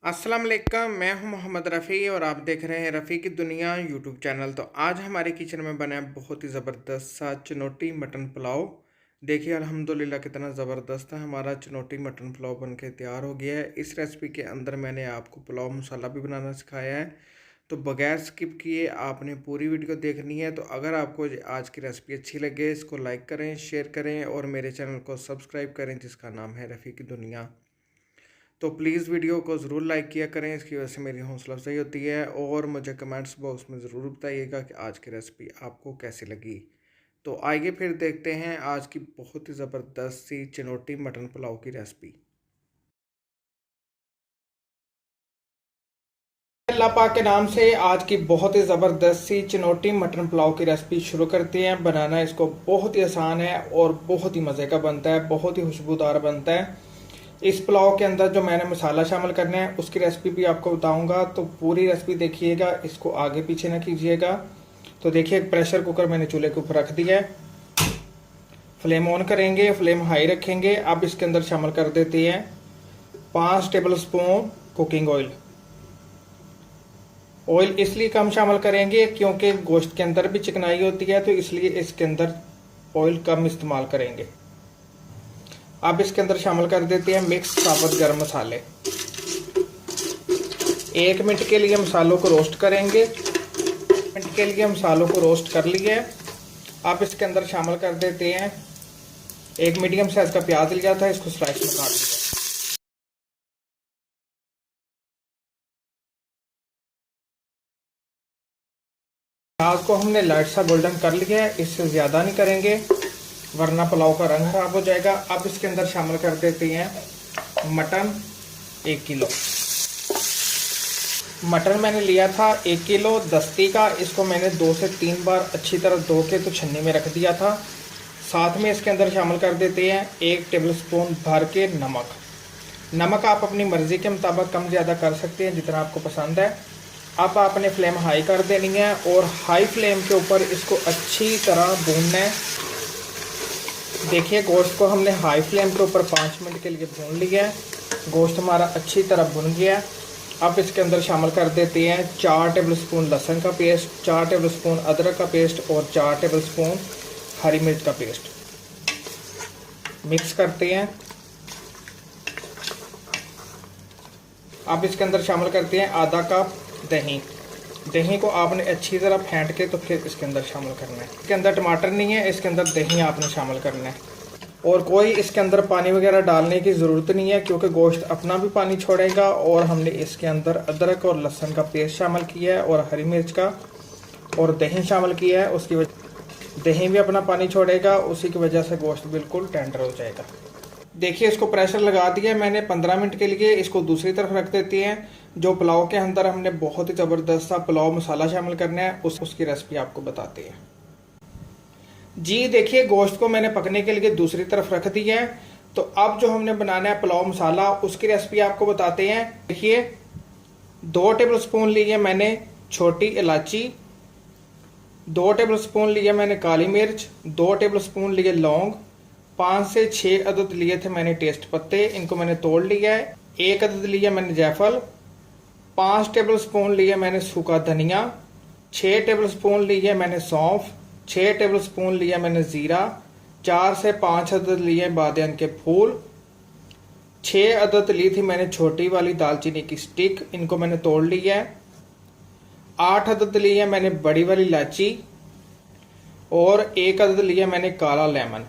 अस्सलाम वालेकुम, मैं हूं मोहम्मद रफ़ी और आप देख रहे हैं रफ़ी की दुनिया यूट्यूब चैनल। तो आज हमारे किचन में बना है बहुत ही ज़बरदस्त सा चनोटी मटन पुलाव। देखिए अल्हम्दुलिल्लाह कितना ज़बरदस्त है हमारा चनोटी मटन पुलाव बन के तैयार हो गया है। इस रेसिपी के अंदर मैंने आपको पुलाव मसाला भी बनाना सिखाया है, तो बगैर स्किप किए आपने पूरी वीडियो देखनी है। तो अगर आपको आज की रेसिपी अच्छी लगे, इसको लाइक करें, शेयर करें और मेरे चैनल को सब्सक्राइब करें जिसका नाम है रफ़ी की दुनिया। तो प्लीज़ वीडियो को ज़रूर लाइक किया करें, इसकी वजह से मेरी हौसला अफजाई होती है। और मुझे कमेंट्स बॉक्स में ज़रूर बताइएगा कि आज की रेसिपी आपको कैसी लगी। तो आइए फिर देखते हैं आज की बहुत ही ज़बरदस्त सी चिनोटी मटन पुलाव की रेसिपी। अल्लाह पाक के नाम से आज की बहुत ही ज़बरदस्त सी चिनोटी मटन पुलाव की रेसिपी शुरू करते हैं। बनाना इसको बहुत ही आसान है और बहुत ही मज़े का बनता है, बहुत ही खुशबूदार बनता है। इस पुलाव के अंदर जो मैंने मसाला शामिल करना है उसकी रेसिपी भी आपको बताऊंगा, तो पूरी रेसिपी देखिएगा, इसको आगे पीछे ना कीजिएगा। तो देखिए एक प्रेशर कुकर मैंने चूल्हे के ऊपर रख दिया है, फ्लेम ऑन करेंगे, फ्लेम हाई रखेंगे। अब इसके अंदर शामिल कर देते हैं 5 table spoon cooking oil. Oil इसलिए कम शामिल करेंगे क्योंकि गोश्त के अंदर भी चिकनाई होती है, तो इसलिए इसके अंदर ऑयल कम इस्तेमाल करेंगे। अब इसके अंदर शामिल कर देते हैं मिक्स साबुत गरम मसाले। 1 मिनट के लिए मसालों को रोस्ट करेंगे। 1 मिनट के लिए मसालों को रोस्ट कर लिए। अब इसके अंदर शामिल कर देते हैं एक मीडियम साइज का प्याज लिया था, इसको स्लाइस में काट लिया। प्याज को हमने लाइट सा गोल्डन कर लिया है, इससे ज़्यादा नहीं करेंगे वरना पुलाव का रंग खराब हो जाएगा। अब इसके अंदर शामिल कर देते हैं मटन 1 किलो। मटन मैंने लिया था 1 किलो दस्ती का, इसको मैंने 2 से 3 बार अच्छी तरह धो के तो छन्नी में रख दिया था। साथ में इसके अंदर शामिल कर देते हैं 1 टेबल स्पून भर के नमक। नमक आप अपनी मर्ज़ी के मुताबिक कम ज़्यादा कर सकते हैं जितना आपको पसंद है। अब आपने फ्लेम हाई कर देनी है और हाई फ्लेम के ऊपर इसको अच्छी तरह भूनना है। देखिए गोश्त को हमने हाई फ्लेम के ऊपर 5 मिनट के लिए भून लिया है। गोश्त हमारा अच्छी तरह भुन गया है। अब इसके अंदर शामिल कर देते हैं 4 टेबल स्पून लहसुन का पेस्ट, 4 टेबल स्पून अदरक का पेस्ट और 4 टेबल स्पून हरी मिर्च का पेस्ट। मिक्स करते हैं। अब इसके अंदर शामिल करते हैं आधा कप दही। दही को आपने अच्छी तरह फेंट के तो फिर इसके अंदर शामिल करना है। इसके अंदर टमाटर नहीं है, इसके अंदर दही आपने शामिल करना है। और कोई इसके अंदर पानी वगैरह डालने की ज़रूरत नहीं है क्योंकि गोश्त अपना भी पानी छोड़ेगा। और हमने इसके अंदर अदरक और लहसुन का पेस्ट शामिल किया है और हरी मिर्च का और दही शामिल किया है। उसकी वजह दही भी अपना पानी छोड़ेगा, उसी की वजह से गोश्त बिल्कुल टेंडर हो जाएगा। देखिए इसको प्रेशर लगा दिया मैंने 15 मिनट के लिए। इसको दूसरी तरफ रख देते हैं। जो पुलाव के अंदर हमने बहुत ही ज़बरदस्त सा पुलाव मसाला शामिल करना है उसकी रेसिपी आपको बताते हैं जी। देखिए गोश्त को मैंने पकने के लिए दूसरी तरफ रख दिया है। तो अब जो हमने बनाना है पुलाव मसाला उसकी रेसिपी आपको बताते हैं। देखिए 2 टेबल स्पून लिए मैंने छोटी इलायची, 2 टेबल स्पून लिए मैंने काली मिर्च, 2 टेबल स्पून लिए लौंग, 5 से 6 अदद लिए थे मैंने टेस्ट पत्ते, इनको मैंने तोड़ लिया है। 1 अदद लिया मैंने जायफल, 5 टेबल स्पून लिए मैंने सूखा धनिया, 6 टेबल स्पून लिए मैंने सौंफ, 6 टेबल स्पून लिया मैंने ज़ीरा, 4 से 5 अदद लिए बादियान के फूल, 6 अदद ली थी मैंने छोटी वाली दालचीनी की स्टिक, इनको मैंने तोड़ लिया है। 8 अदद लिए मैंने बड़ी वाली इलायची और 1 अदद लिया मैंने काला लेमन।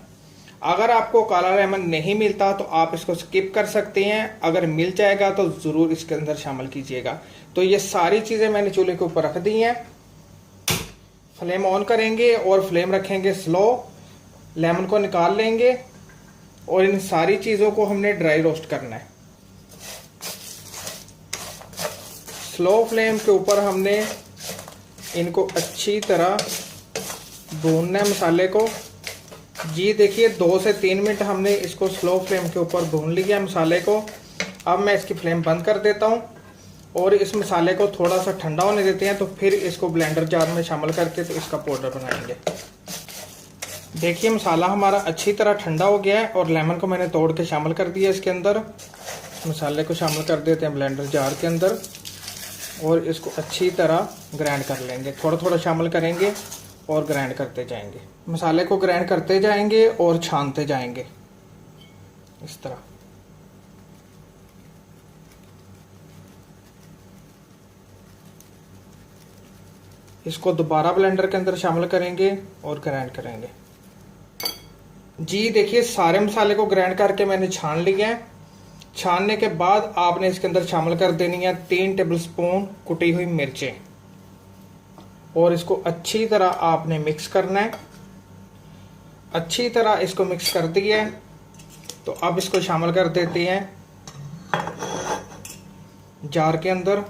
अगर आपको काला लेमन नहीं मिलता तो आप इसको स्किप कर सकते हैं, अगर मिल जाएगा तो ज़रूर इसके अंदर शामिल कीजिएगा। तो ये सारी चीज़ें मैंने चूल्हे के ऊपर रख दी हैं। फ्लेम ऑन करेंगे और फ्लेम रखेंगे स्लो। लेमन को निकाल लेंगे और इन सारी चीज़ों को हमने ड्राई रोस्ट करना है। स्लो फ्लेम के ऊपर हमने इनको अच्छी तरह भूनना है मसाले को जी। देखिए 2 से 3 मिनट हमने इसको स्लो फ्लेम के ऊपर भून लिया मसाले को। अब मैं इसकी फ्लेम बंद कर देता हूँ और इस मसाले को थोड़ा सा ठंडा होने देते हैं, तो फिर इसको ब्लेंडर जार में शामिल करके तो इसका पाउडर बनाएंगे। देखिए मसाला हमारा अच्छी तरह ठंडा हो गया है और लेमन को मैंने तोड़ के शामिल कर दिया इसके अंदर। मसाले को शामिल कर देते हैं ब्लेंडर जार के अंदर और इसको अच्छी तरह ग्राइंड कर लेंगे। थोड़ा थोड़ा शामिल करेंगे और ग्राइंड करते जाएंगे। मसाले को ग्राइंड करते जाएंगे और छानते जाएंगे इस तरह। इसको दोबारा ब्लेंडर के अंदर शामिल करेंगे और ग्राइंड करेंगे। जी देखिए, सारे मसाले को ग्राइंड करके मैंने छान लिया है। छानने के बाद आपने इसके अंदर शामिल कर देनी है 3 टेबलस्पून कुटी हुई मिर्चें और इसको अच्छी तरह आपने मिक्स करना है। अच्छी तरह इसको मिक्स कर दिया है तो अब इसको शामिल कर देते हैं जार के अंदर।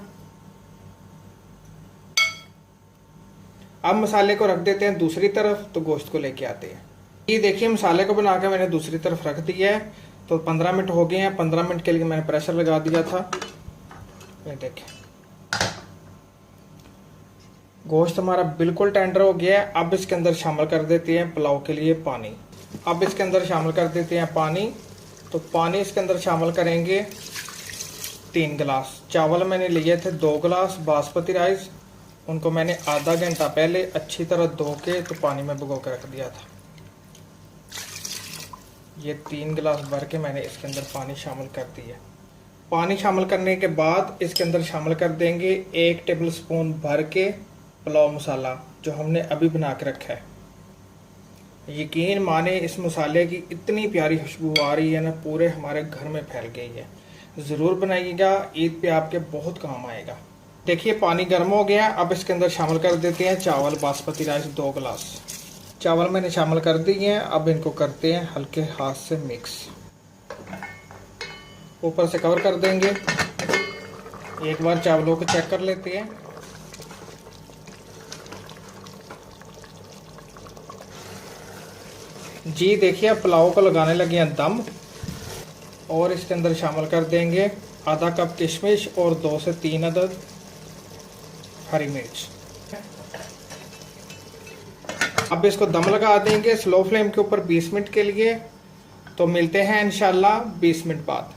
अब मसाले को रख देते हैं दूसरी तरफ, तो गोश्त को लेके आते हैं। ये देखिए, मसाले को बना के मैंने दूसरी तरफ रख दिया है। तो 15 मिनट हो गए हैं। 15 मिनट के लिए मैंने प्रेशर लगा दिया था। ये देखें, गोश्त हमारा बिल्कुल टेंडर हो गया है। अब इसके अंदर शामिल कर देते हैं पुलाव के लिए पानी। अब इसके अंदर शामिल कर देते हैं पानी। तो पानी इसके अंदर शामिल करेंगे 3 गिलास। चावल मैंने लिए थे 2 गिलास बासमती राइस, उनको मैंने आधा घंटा पहले अच्छी तरह धो के तो पानी में भिगो के रख दिया था। ये 3 गिलास भर के मैंने इसके अंदर पानी शामिल कर दिया। पानी शामिल करने के बाद इसके अंदर शामिल कर देंगे 1 टेबलस्पून भर के पुलाव मसाला जो हमने अभी बना के रखा है। यकीन माने, इस मसाले की इतनी प्यारी खुशबू आ रही है ना, पूरे हमारे घर में फैल गई है। ज़रूर बनाइएगा, ईद पे आपके बहुत काम आएगा। देखिए, पानी गर्म हो गया। अब इसके अंदर शामिल कर देते हैं चावल बासमती राइस 2 गिलास। चावल मैंने शामिल कर दिए हैं। अब इनको करते हैं हल्के हाथ से मिक्स। ऊपर से कवर कर देंगे। एक बार चावलों को चेक कर लेते हैं। जी देखिए, अब पुलाव को लगाने लगे हैं दम और इसके अंदर शामिल कर देंगे आधा कप किशमिश और 2 से 3 अदद हरी मिर्च। अब इसको दम लगा देंगे स्लो फ्लेम के ऊपर 20 मिनट के लिए। तो मिलते हैं इंशाल्लाह 20 मिनट बाद।